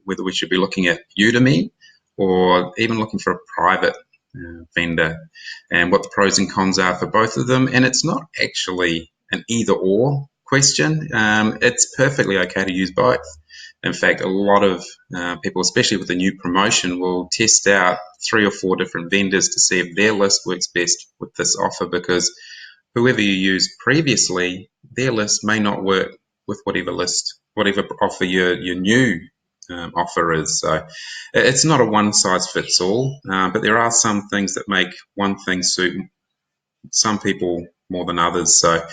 whether we should be looking at Udemy or even looking for a private vendor, and what the pros and cons are for both of them. And it's not actually an either or question. It's perfectly okay to use both. In fact, a lot of people, especially with a new promotion, will test out 3 or 4 different vendors to see if their list works best with this offer, because whoever you used previously, their list may not work with whatever offer your new offer is. So it's not a one size fits all, but there are some things that make one thing suit some people more than others. So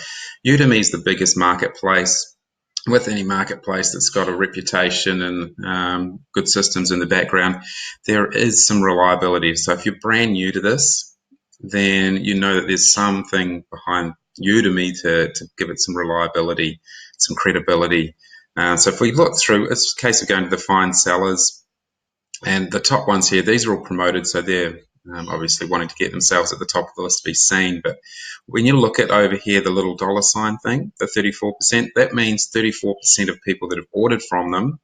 Udemy is the biggest marketplace. With any marketplace that's got a reputation and good systems in the background, there is some reliability. So if you're brand new to this, then you know that there's something behind Udemy to give it some reliability, some credibility. So if we look through, it's a case of going to the find sellers, and the top ones here, these are all promoted, so they're obviously wanting to get themselves at the top of the list to be seen. But when you look at over here, the little dollar sign thing, the 34%, that means 34% of people that have ordered from them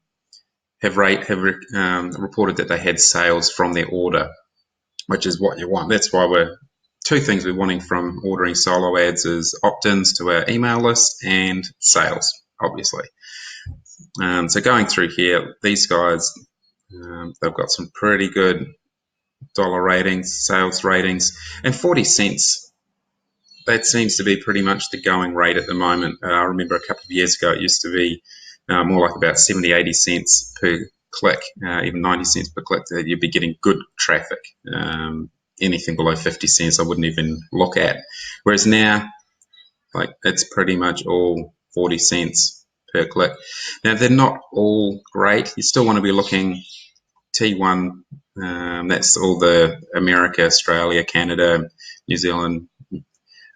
have reported that they had sales from their order, which is what you want. That's why two things we're wanting from ordering solo ads is opt-ins to our email list and sales, obviously. So going through here, these guys, they've got some pretty good dollar ratings, sales ratings, and 40 cents. That seems to be pretty much the going rate at the moment. I remember a couple of years ago it used to be more like about 70, 80 cents per click, even 90 cents per click, that you'd be getting good traffic. Anything below 50 cents I wouldn't even look at. Whereas now, like, it's pretty much all 40 cents per click. Now, they're not all great. You still want to be looking T1, that's all the America, Australia, Canada, New Zealand,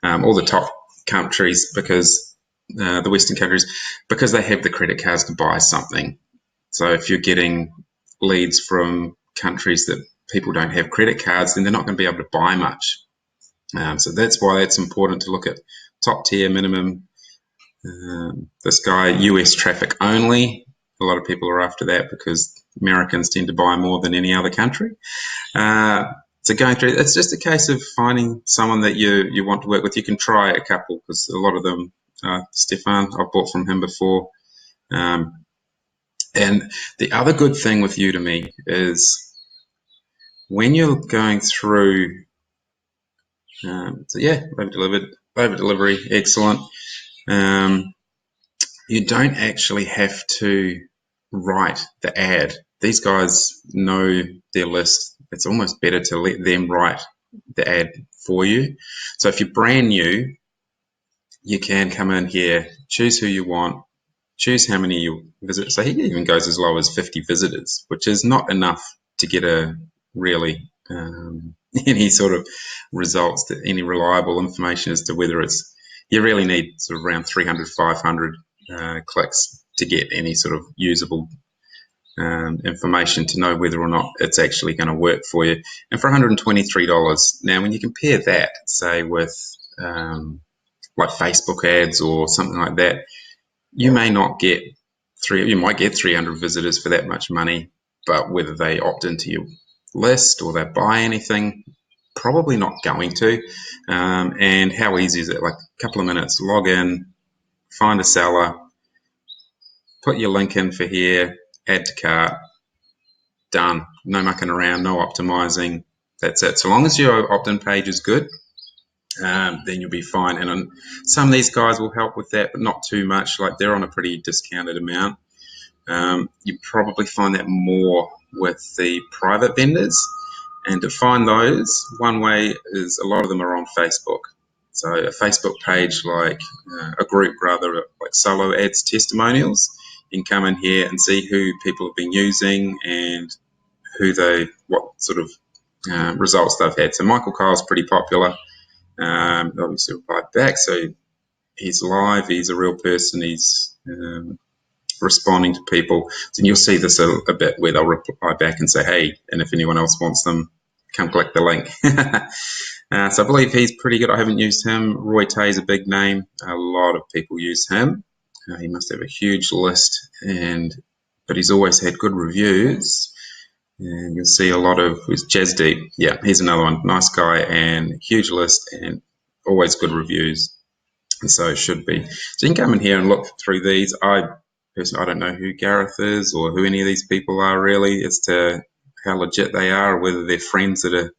all the top countries, because the Western countries, because they have the credit cards to buy something. So if you're getting leads from countries that people don't have credit cards, then they're not going to be able to buy much. So that's why it's important to look at top tier minimum. This guy, US traffic only. A lot of people are after that because Americans tend to buy more than any other country. So going through, it's just a case of finding someone that you want to work with. You can try a couple, because a lot of them, Stefan, I've bought from him before. And the other good thing with Udemy is when you're going through, so yeah, over delivery, excellent. You don't actually have to write the ad. These guys know their list. It's almost better to let them write the ad for you. So if you're brand new, you can come in here, choose who you want, choose how many you visit. So he even goes as low as 50 visitors, which is not enough to get a really any sort of results, that any reliable information as to whether it's, you really need sort of around 300, 500 clicks to get any sort of usable information to know whether or not it's actually going to work for you. And for $123, now when you compare that, say, with like Facebook ads or something like that, you may not get you might get 300 visitors for that much money, but whether they opt into your list or they buy anything, probably not going to. And how easy is it? Like a couple of minutes, log in, find a seller, put your link in for here, add to cart, done. No mucking around, no optimizing. That's it. So long as your opt-in page is good, then you'll be fine. And some of these guys will help with that, but not too much. Like, they're on a pretty discounted amount. You probably find that more with the private vendors. And to find those, one way is a lot of them are on Facebook. So a Facebook page, like a group rather, like Solo Ads Testimonials, you can come in here and see who people have been using and what sort of results they've had. So Michael Kyle's pretty popular. Obviously replied back, so he's live, he's a real person, he's responding to people. So you'll see this a bit where they'll reply back and say, hey, and if anyone else wants them, come click the link. So I believe he's pretty good. I haven't used him. Roy Tay's a big name. A lot of people use him. He must have a huge list, but he's always had good reviews. And you'll see a lot of with Jasdeep. Yeah, here's another one. Nice guy and huge list and always good reviews. And so it should be. So you can come in here and look through these. I don't know who Gareth is or who any of these people are really as to how legit they are or whether they're friends that are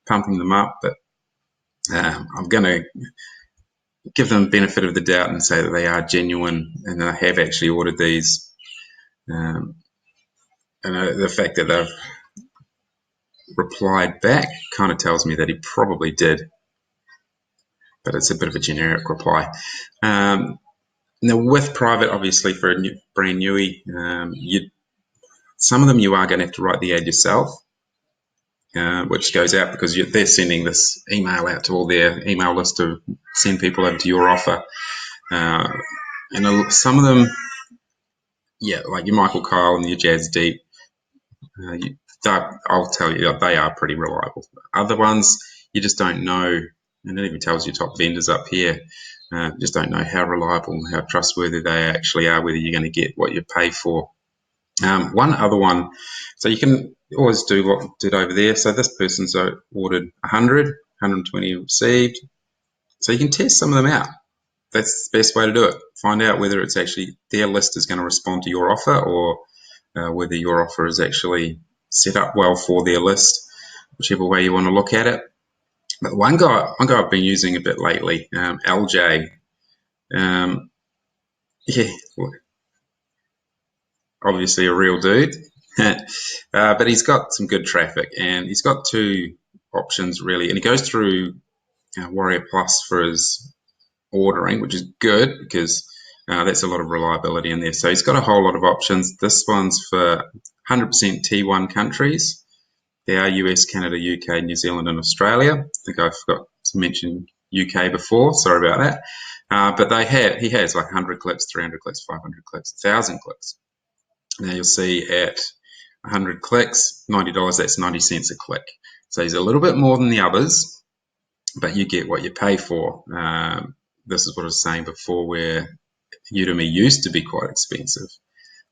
pumping them up. But I'm going to give them benefit of the doubt and say that they are genuine and they have actually ordered these. And the fact that they've replied back kind of tells me that he probably did, but it's a bit of a generic reply. Now with private, obviously for a brand newie, some of them you are going to have to write the ad yourself, which goes out because they're sending this email out to all their email list to send people over to your offer. And some of them, yeah, like your Michael Kyle and your Jasdeep, I'll tell you, they are pretty reliable. Other ones, you just don't know, and it even tells you top vendors up here, just don't know how reliable and how trustworthy they actually are, whether you're going to get what you pay for. One other one, so you can always do what I did over there. So this person's ordered 100, 120 received. So you can test some of them out. That's the best way to do it. Find out whether it's actually their list is going to respond to your offer or whether your offer is actually set up well for their list, whichever way you want to look at it. But one guy I've been using a bit lately, LJ. Yeah, obviously a real dude, but he's got some good traffic and he's got two options really, and he goes through Warrior Plus for his ordering, which is good because that's a lot of reliability in there. So he's got a whole lot of options. This one's for 100% T1 countries. They are US, Canada, UK, New Zealand, and Australia. I think I forgot to mention UK before. Sorry about that. But he has like 100 clicks, 300 clicks, 500 clicks, 1,000 clicks. Now you'll see at 100 clicks, $90, that's 90 cents a click. So he's a little bit more than the others, but you get what you pay for. This is what I was saying before, where Udemy used to be quite expensive.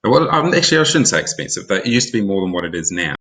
Well, actually, I shouldn't say expensive. It used to be more than what it is now.